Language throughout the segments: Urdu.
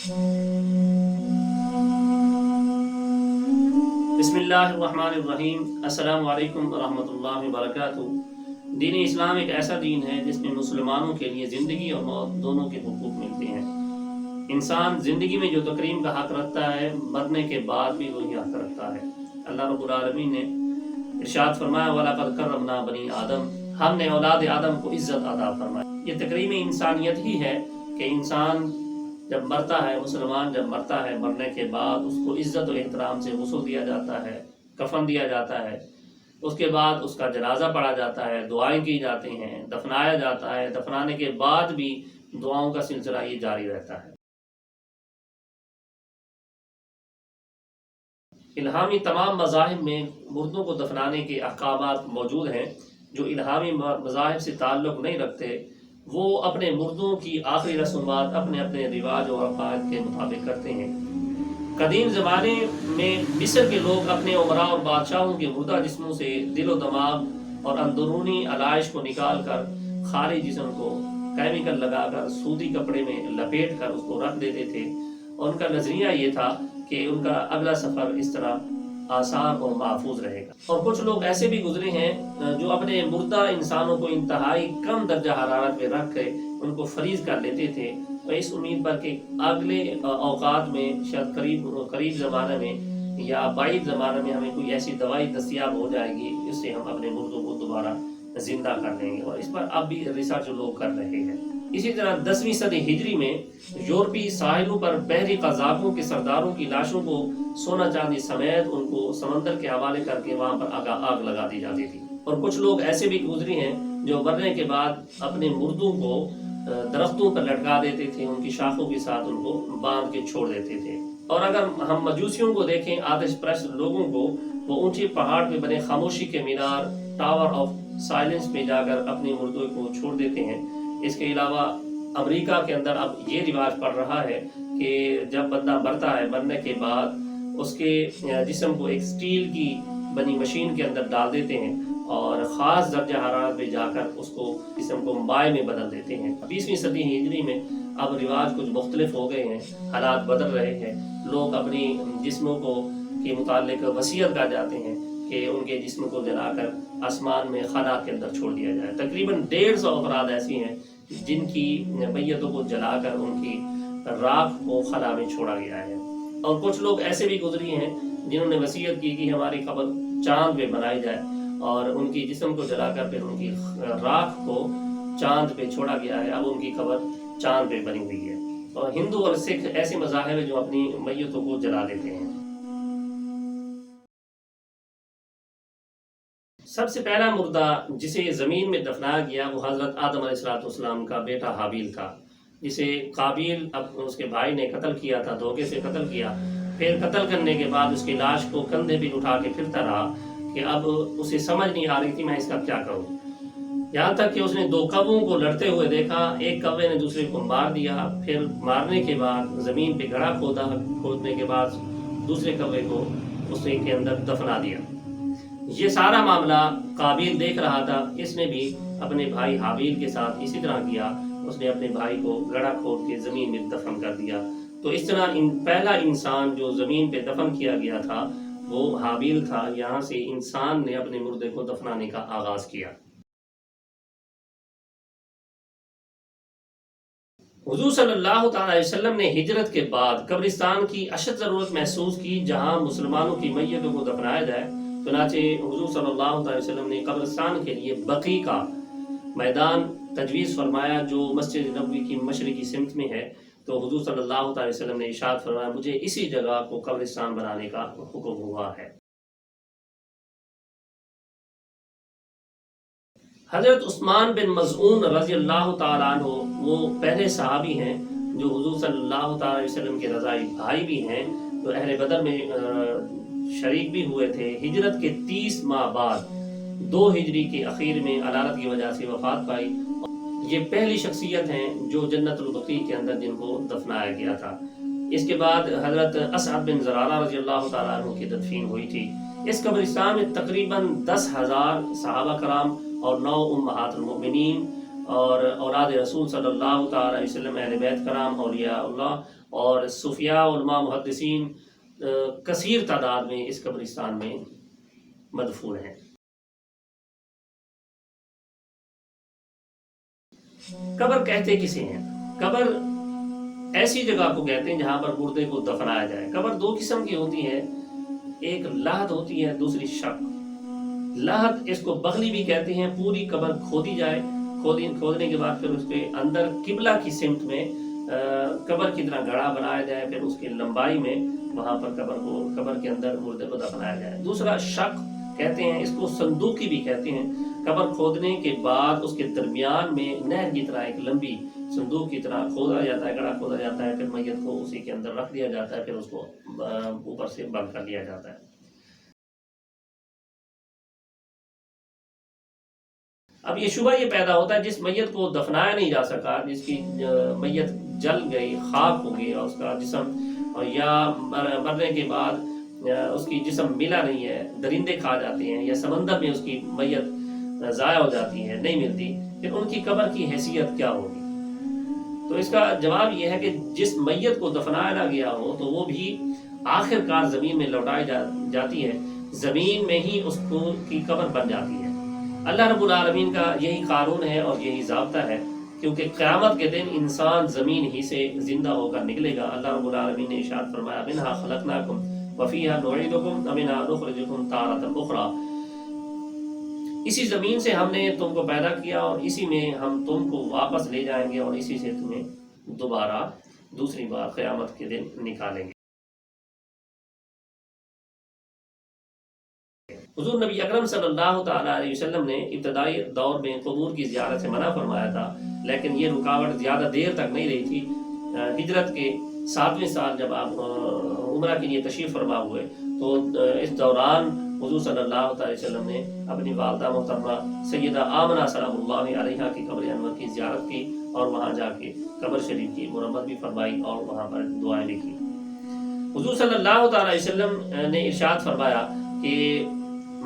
بسم اللہ الرحمن الرحیم۔ السلام علیکم ورحمۃ اللہ وبرکاتہ۔ دین اسلام ایک ایسا دین ہے جس میں مسلمانوں کے لیے زندگی اور موت دونوں کے حقوق ملتے ہیں۔ انسان زندگی میں جو تکریم کا حق رکھتا ہے، مرنے کے بعد بھی وہی حق رکھتا ہے۔ اللہ رب العالمین نے ارشاد فرمایا وَلَقَدْ كَرَّمْنَا بَنِي آدم، ہم نے اولاد آدم کو عزت عطا فرمائی۔ یہ تکریم انسانیت ہی ہے کہ انسان جب مرتا ہے، مسلمان جب مرتا ہے، مرنے کے بعد اس کو عزت و احترام سے غسل دیا جاتا ہے، کفن دیا جاتا ہے، اس کے بعد اس کا جنازہ پڑھا جاتا ہے، دعائیں کی جاتی ہیں، دفنایا جاتا ہے، دفنانے کے بعد بھی دعاؤں کا سلسلہ یہ جاری رہتا ہے۔ الہامی تمام مذاہب میں مردوں کو دفنانے کے احکامات موجود ہیں۔ جو الہامی مذاہب سے تعلق نہیں رکھتے وہ اپنے مردوں کی آخری رسومات اپنے اپنے رواج اور عقائد کے مطابق کرتے ہیں۔ قدیم زمانے میں مصر کے لوگ اپنے عمراء اور بادشاہوں کے مردہ جسموں سے دل و دماغ اور اندرونی علائش کو نکال کر خالی جسم کو کیمیکل لگا کر سوتی کپڑے میں لپیٹ کر اس کو رکھ دیتے تھے، اور ان کا نظریہ یہ تھا کہ ان کا اگلا سفر اس طرح آسان اور محفوظ رہے گا۔ اور کچھ لوگ ایسے بھی گزرے ہیں جو اپنے مردہ انسانوں کو انتہائی کم درجہ حرارت میں رکھ کے ان کو فریز کر لیتے تھے، اور اس امید پر کہ اگلے اوقات میں شاید قریب زمانے میں یا بعید زمانے میں ہمیں کوئی ایسی دوائی دستیاب ہو جائے گی جس سے ہم اپنے مردوں کو دوبارہ زندہ کر دیں گے، اور اس پر اب بھی ریسرچ لوگ کر رہے ہیں۔ اسی طرح 10ویں صدی ہجری میں یورپی ساحلوں پر بحری قزاقوں کے سرداروں کی لاشوں کو سونا چاندی سمیت ان کو سمندر کے حوالے کر کے وہاں پر آگ لگا دی جاتی تھی۔ اور کچھ لوگ ایسے بھی گزرے ہیں جو مرنے کے بعد اپنے مردوں کو درختوں پر لٹکا دیتے تھے، ان کی شاخوں کے ساتھ ان کو باندھ کے چھوڑ دیتے تھے۔ اور اگر ہم مجوسیوں کو دیکھیں، آتش پرست لوگوں کو، وہ اونچے پہاڑ پہ بنے خاموشی کے مینار ٹاور آف سائلنس میں جا کر اپنے مردوں کو چھوڑ دیتے ہیں۔ اس کے علاوہ امریکہ کے اندر اب یہ رواج پڑ رہا ہے کہ جب بندہ مرتا ہے، مرنے کے بعد اس کے جسم کو ایک سٹیل کی بنی مشین کے اندر ڈال دیتے ہیں اور خاص درجہ حرارت میں جا کر اس کو جسم کو مائع میں بدل دیتے ہیں۔ 20ویں صدی ہجری میں اب رواج کچھ مختلف ہو گئے ہیں، حالات بدل رہے ہیں۔ لوگ اپنی جسموں کو کے متعلق وصیت کر جاتے ہیں کہ ان کے جسم کو جلا کر آسمان میں خلا کے اندر چھوڑ دیا جائے۔ تقریباً 150 افراد ایسی ہیں جن کی میتوں کو جلا کر ان کی راکھ کو خلا میں چھوڑا گیا ہے۔ اور کچھ لوگ ایسے بھی گزری ہیں جنہوں نے وصیت کی کہ ہماری قبر چاند پہ بنائی جائے، اور ان کی جسم کو جلا کر پھر ان کی راکھ کو چاند پہ چھوڑا گیا ہے۔ اب ان کی قبر چاند پہ بنی ہوئی ہے۔ اور ہندو اور سکھ ایسے مذاہب ہیں جو اپنی میتوں کو جلا دیتے ہیں۔ سب سے پہلا مردہ جسے زمین میں دفنایا گیا وہ حضرت آدم علیہ السلام کا بیٹا حابیل تھا، جسے قابیل اس کے بھائی نے قتل کیا تھا، دھوکے سے قتل کیا۔ پھر قتل کرنے کے بعد اس کی لاش کو کندھے پہ اٹھا کے پھرتا رہا کہ اب اسے سمجھ نہیں آ رہی تھی میں اس کا کیا کروں، یہاں تک کہ اس نے 2 کووں کو لڑتے ہوئے دیکھا۔ ایک کوے نے دوسرے کو مار دیا، پھر مارنے کے بعد زمین پہ گڑھا کھودنے کے بعد دوسرے کوے کو اس نے کے اندر دفنا دیا۔ یہ سارا معاملہ قابیل دیکھ رہا تھا، اس نے بھی اپنے بھائی حابیل کے ساتھ اسی طرح کیا، اس نے اپنے بھائی کو گڑھا کھود کے زمین میں دفن کر دیا۔ تو اس طرح پہلا انسان جو زمین پہ دفن کیا گیا تھا وہ حابیل تھا۔ یہاں سے انسان نے اپنے مردے کو دفنانے کا آغاز کیا۔ حضور صلی اللہ تعالی علیہ وسلم نے ہجرت کے بعد قبرستان کی اشد ضرورت محسوس کی جہاں مسلمانوں کی میتوں کو دفنایا جائے۔ چنانچہ حضور صلی اللہ علیہ وسلم نے قبرستان کے لیے بقیع کا میدان تجویز فرمایا جو مسجد نبوی کی مشرقی سمت میں ہے۔ تو حضور صلی اللہ علیہ وسلم نے ارشاد فرمایا مجھے اسی جگہ کو قبرستان بنانے کا حکم ہوا ہے۔ حضرت عثمان بن مظعون رضی اللہ تعالیٰ عنہ وہ پہلے صحابی ہیں جو حضور صلی اللہ تعالیٰ علیہ وسلم کے رضائی بھائی بھی ہیں، جو اہل بدر میں شریک بھی ہوئے تھے۔ ہجرت کے 30 ماہ بعد 2 ہجری کے اخیر میں علالت کی وجہ سے وفات پائی۔ یہ پہلی شخصیت ہیں جو جنت البقیع کے اندر جن کو دفنایا گیا تھا۔ اس کے بعد حضرت اسعد بن زرارہ رضی اللہ تعالیٰ عنہ کی تدفین ہوئی تھی۔ اس قبرستان میں تقریباً 10,000 صحابہ کرام اور 9 امہات المؤمنین اور اولاد رسول صلی اللہ تعالیٰ علیہ وسلم، اہل بیت کرام، اولیاء اللہ اور صوفیاء علماء محدثین کثیر تعداد میں اس قبرستان میں مدفون ہیں۔ قبر کہتے کسے ہیں؟ قبر ایسی جگہ کو کہتے ہیں جہاں پر مردے کو دفنایا جائے۔ قبر دو قسم کی ہوتی ہے، ایک لحد ہوتی ہے، دوسری شق۔ لحد اس کو بغلی بھی کہتے ہیں، پوری قبر کھودی جائے، کھودنے کے بعد پھر اس کے اندر قبلہ کی سمت میں قبر کی طرح گڑھا بنایا جائے، پھر اس کی لمبائی میں وہاں پر قبر کے اندر مردے کو دفنایا جائے۔ دوسرا شق کہتے ہیں، اس کو صندوقی بھی کہتے ہیں۔ قبر کھودنے کے بعد اس کے درمیان میں نہر کی طرح ایک لمبی صندوق کی طرح کھودا جاتا ہے، گڑھا کھودا جاتا ہے، پھر میت کو اسی کے اندر رکھ دیا جاتا ہے، پھر اس کو اوپر سے بند کر دیا جاتا ہے۔ اب یہ شبہ یہ پیدا ہوتا ہے، جس میت کو دفنایا نہیں جا سکا، جس کی میت جل گئی، خاک ہو گئی، اور اس کا جسم یا مرنے کے بعد اس کی جسم ملا نہیں ہے، درندے کھا جاتے ہیں، یا سمندر میں اس کی میت ضائع ہو جاتی ہے، نہیں ملتی، پھر ان کی قبر کی حیثیت کیا ہوگی؟ تو اس کا جواب یہ ہے کہ جس میت کو دفنایا نہ گیا ہو تو وہ بھی آخر کار زمین میں لوٹائی جاتی ہے، زمین میں ہی اس کی قبر بن جاتی ہے۔ اللہ رب العالمین کا یہی قانون ہے اور یہی ضابطہ ہے، کیونکہ قیامت کے دن انسان زمین ہی سے زندہ ہو کر نکلے گا۔ اللہ رب العالمین نے ارشاد فرمایا، منہا خلقناکم وفیہا نعیدکم ومنہا نخرجکم تارۃ اخری، اسی زمین سے ہم نے تم کو پیدا کیا اور اسی میں ہم تم کو واپس لے جائیں گے اور اسی سے تمہیں دوبارہ دوسری بار قیامت کے دن نکالیں گے۔ حضور نبی اکرم صلی اللہ تعالی علیہ وسلم نے ابتدائی دور میں قبور کی زیارت سے منع فرمایا تھا، لیکن یہ رکاوٹ زیادہ دیر تک نہیں رہی تھی۔ ہجرت کے 7ویں سال جب آپ عمرہ کے لیے تشریف فرما ہوئے تو اس دوران حضور صلی اللہ علیہ وسلم نے اپنی والدہ محترمہ سیدہ آمنہ سلام اللہ علیہا کی قبر انور کی زیارت کی، اور وہاں جا کے قبر شریف کی مرمت بھی فرمائی اور وہاں پر دعائیں بھی کی۔ حضور صلی اللہ علیہ وسلم نے ارشاد فرمایا کہ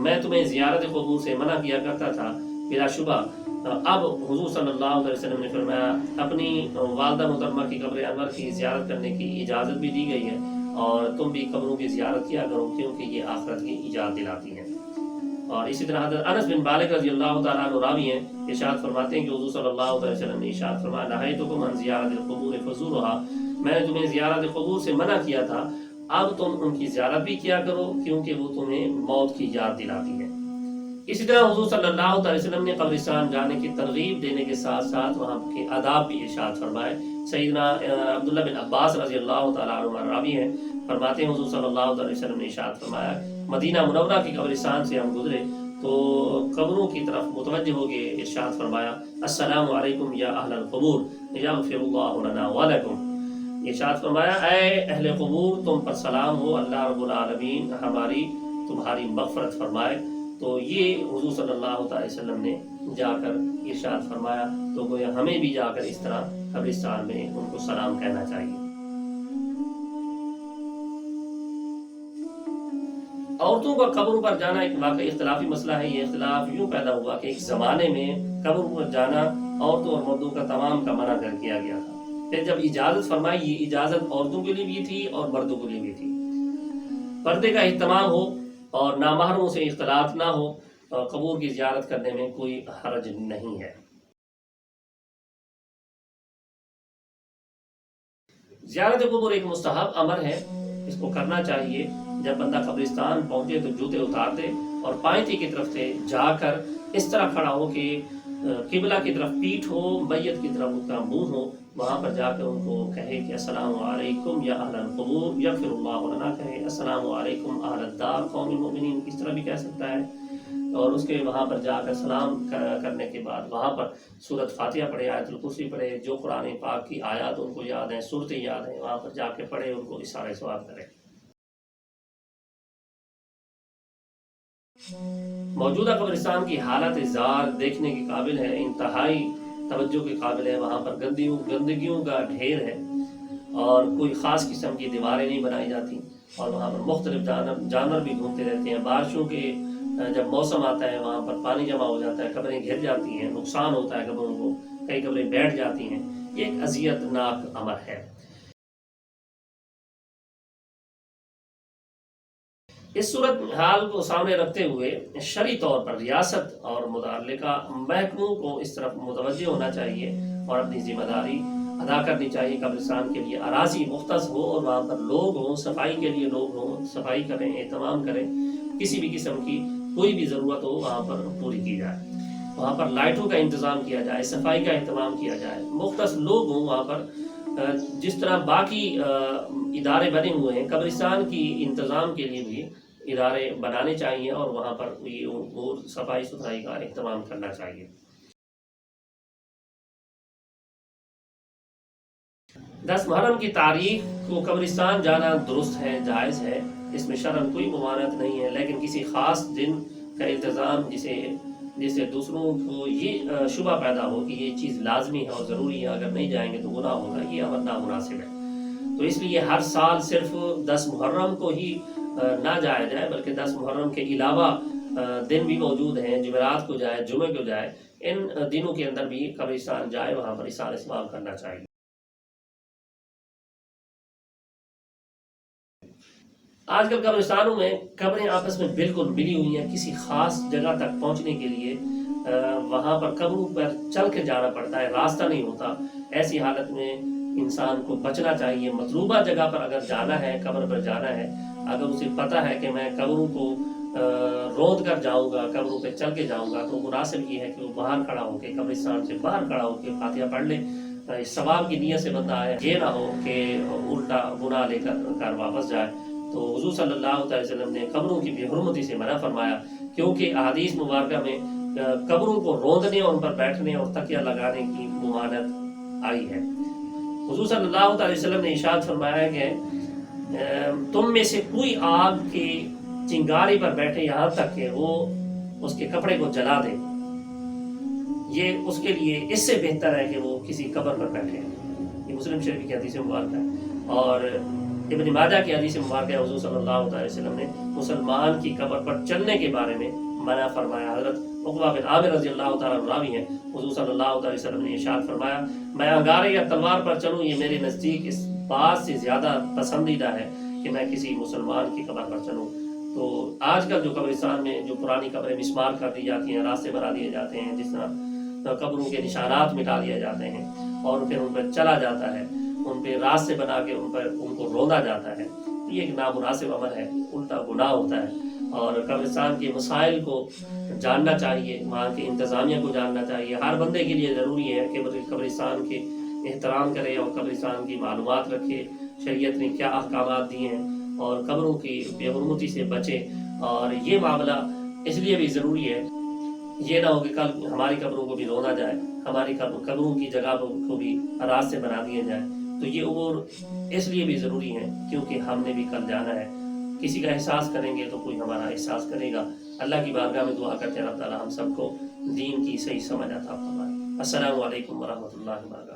میں تمہیں زیارت قبور سے منع کیا کرتا تھا، بلا شبہ اب حضور صلی اللہ علیہ وسلم نے فرمایا اپنی والدہ محترمہ کی قبر انور کی زیارت کرنے کی اجازت بھی دی گئی ہے، اور تم بھی قبروں کی زیارت کیا کرو کیونکہ یہ آخرت کی ایجاد دلاتی ہیں۔ اور اسی طرح حضرت انس بن مالک رضی اللہ تعالیٰ عنہ راوی ہیں، ارشاد فرماتے ہیں کہ حضور صلی اللہ علیہ وسلم نے ارشاد فرمایا، نہیتکم عن زیارت القبور فزورھا، میں نے تمہیں زیارت قبور سے منع کیا تھا، اب تم ان کی زیارت بھی کیا کرو کیونکہ وہ تمہیں موت کی یاد دلاتی ہے۔ اسی طرح حضور صلی اللہ علیہ وسلم نے قبرستان جانے کی ترغیب دینے کے ساتھ ساتھ وہاں کے آداب بھی ارشاد فرمائے۔ سیدنا عبداللہ بن عباس رضی اللہ تعالیٰ عنہ راوی ہیں، فرماتے ہیں حضور صلی اللہ علیہ وسلم نے ارشاد فرمایا، مدینہ منورہ کی قبرستان سے ہم گزرے تو قبروں کی طرف متوجہ ہو گئے، ارشاد فرمایا، السلام علیکم یا اہل القبور یغفر اللہ لنا ولکم، ارشاد فرمایا اے اہل قبور تم پر سلام ہو، اللہ رب العالمین ہماری تمہاری مغفرت فرمائے۔ تو یہ حضور صلی اللہ علیہ وسلم نے جا کر ارشاد فرمایا، تو گویا ہمیں بھی جا کر اس طرح قبرستان میں ان کو سلام کہنا چاہیے۔ عورتوں کا قبروں پر جانا ایک واقعی اختلافی مسئلہ ہے۔ یہ اختلاف یوں پیدا ہوا کہ ایک زمانے میں قبروں پر جانا عورتوں اور مردوں کا تمام کا منع کر دیا گیا تھا، پھر جب اجازت فرمائی، یہ اجازت عورتوں کے لیے بھی تھی اور مردوں کے لیے بھی تھی۔ پردے کا اہتمام ہو اور نامحرموں سے اختلاط نہ ہو، قبور کی زیارت کرنے میں کوئی حرج نہیں ہے۔ زیارت قبور ایک مستحب امر ہے، اس کو کرنا چاہیے۔ جب بندہ قبرستان پہنچے تو جوتے اتار دے اور پائنتی کی طرف سے جا کر اس طرح کھڑا ہو کہ قبلہ کی طرف پیٹھ ہو، میت کی طرف ان کا منہ ہو، وہاں پر جا کر ان کو کہے کہ السلام علیکم یا اہل القبور یغفر اللہ لنا، کہے السلام علیکم اہل الدار قوم المؤمنین، اس طرح بھی کہہ سکتا ہے۔ اور اس کے وہاں پر جا کر سلام کرنے کے بعد وہاں پر سورۃ فاتحہ پڑھے، آیت الکرسی پڑھے، جو قرآن پاک کی آیات ان کو یاد ہیں، صورتیں یاد ہیں، وہاں پر جا کے پڑھے، ان کو اشارہ ثواب کرے۔ موجودہ قبرستان کی حالت زار دیکھنے کے قابل ہے، انتہائی توجہ کے قابل ہے۔ وہاں پر گندگیوں کا ڈھیر ہے اور کوئی خاص قسم کی دیواریں نہیں بنائی جاتی، اور وہاں پر مختلف جانور بھی گھومتے رہتے ہیں۔ بارشوں کے جب موسم آتا ہے وہاں پر پانی جمع ہو جاتا ہے، قبریں گھر جاتی ہیں، نقصان ہوتا ہے قبروں کو، کئی قبریں بیٹھ جاتی ہیں، یہ ایک اذیت ناک امر ہے۔ اس صورت حال کو سامنے رکھتے ہوئے شرعی طور پر ریاست اور متعلقہ محکموں کو اس طرف متوجہ ہونا چاہیے اور اپنی ذمہ داری ادا کرنی چاہیے۔ قبرستان کے لیے اراضی مختص ہو اور وہاں پر لوگ ہوں، صفائی کے لیے لوگ ہوں، صفائی کریں، اہتمام کریں، کسی بھی قسم کی کوئی بھی ضرورت ہو وہاں پر پوری کی جائے، وہاں پر لائٹوں کا انتظام کیا جائے، صفائی کا اہتمام کیا جائے، مختص لوگ ہوں وہاں پر۔ جس طرح باقی ادارے بنے ہوئے ہیں، قبرستان کی انتظام کے لیے بھی ادارے بنانے چاہیے اور وہاں پر وہ صفائی ستھرائی کا اہتمام کرنا چاہیے۔ 10 محرم کی تاریخ کو قبرستان جانا درست ہے، جائز ہے، اس میں شرعاً کوئی ممانعت نہیں ہے، لیکن کسی خاص دن کا التزام جسے دوسروں کو یہ شبہ پیدا ہو کہ یہ چیز لازمی ہے اور ضروری ہے، اگر نہیں جائیں گے تو گناہ ہوگا، یہ امر نامناسب ہے۔ تو اس لیے ہر سال صرف 10 محرم کو ہی نہ جایا جائے، بلکہ 10 محرم کے علاوہ دن بھی موجود ہیں، جمعرات کو جائے، جمعے کو جائے، ان دنوں کے اندر بھی قبرستان جائے، وہاں پر احسان اسباب کرنا چاہیے۔ آج کل قبرستانوں میں قبریں آپس میں بالکل ملی ہوئی ہیں، کسی خاص جگہ تک پہنچنے کے لیے وہاں پر قبروں پر چل کے جانا پڑتا ہے، راستہ نہیں ہوتا۔ ایسی حالت میں انسان کو بچنا چاہیے۔ مطلوبہ جگہ پر اگر جانا ہے، قبر پر جانا ہے، اگر اسے پتہ ہے کہ میں قبروں کو روند کر جاؤں گا، قبروں پہ چل کے جاؤں گا، تو مناسب یہ ہے کہ وہ باہر کھڑا ہو کے، قبرستان سے باہر کھڑا ہو کے فاتحہ پڑھ لے۔ ثواب کی نیت سے بندہ آئے، یہ نہ ہو کہ الٹا گناہ لے کر واپس جائے۔ تو حضور صلی اللہ علیہ وسلم نے قبروں کی بے حرمتی سے منع فرمایا، کیونکہ احادیث مبارکہ میں قبروں کو روندنے اور ان پر بیٹھنے اور تکیہ لگانے کی ممانعت آئی ہے۔ حضور صلی اللہ علیہ وسلم نے ارشاد فرمایا کہ تم میں سے کوئی آگ کی چنگاری پر بیٹھے یہاں تک کہ وہ اس کے کپڑے کو جلا دے، یہ اس کے لیے اس سے بہتر ہے کہ وہ کسی قبر پر بیٹھے۔ یہ مسلم شریف کی حدیث مبارکہ ہے، اور ابن ماجہ کی حدیث مبارکہ حضور صلی اللہ علیہ وسلم نے مسلمان کی قبر پر چلنے کے بارے میں منع فرمایا۔ حضرت عقبہ بن عامر رضی اللہ تعالیٰ عنہ راوی ہیں، حضور صلی اللہ علیہ وسلم نے ارشاد فرمایا، میں انگارے یا تلوار پر چلوں یہ میرے نزدیک اس بات سے زیادہ پسندیدہ ہے کہ میں کسی مسلمان کی قبر پر چلوں۔ تو آج کل جو قبرستان میں جو پرانی قبریں مسمار کر دی جاتی ہیں، راستے بنا دیے جاتے ہیں، جس طرح قبروں کے نشانات مٹا دیے جاتے ہیں اور پھر ان پر چلا جاتا ہے، ان پہ راستے بنا کے ان کو روندا جاتا ہے، یہ ایک نامناسب عمل ہے، الٹا گناہ ہوتا ہے۔ اور قبرستان کے مسائل کو جاننا چاہیے، وہاں کے انتظامیہ کو جاننا چاہیے۔ ہر بندے کے لیے ضروری ہے کہ قبرستان کے احترام کرے اور قبرستان کی معلومات رکھے، شریعت نے کیا احکامات دیے ہیں، اور قبروں کی بے حرمتی سے بچے۔ اور یہ معاملہ اس لیے بھی ضروری ہے، یہ نہ ہو کہ کل ہماری قبروں کو بھی رونا جائے، ہماری قبروں کی جگہ کو بھی راستے بنا دیے جائے۔ تو یہ امور اس لیے بھی ضروری ہیں کیونکہ ہم نے بھی کل جانا ہے، کسی کا احساس کریں گے تو کوئی ہمارا احساس کرے گا۔ اللہ کی بارگاہ میں دعا کرتے ہیں اللہ تعالیٰ ہم سب کو دین کی صحیح سمجھ عطا فرمائے۔ السلام علیکم ورحمۃ اللہ وبرکاتہ۔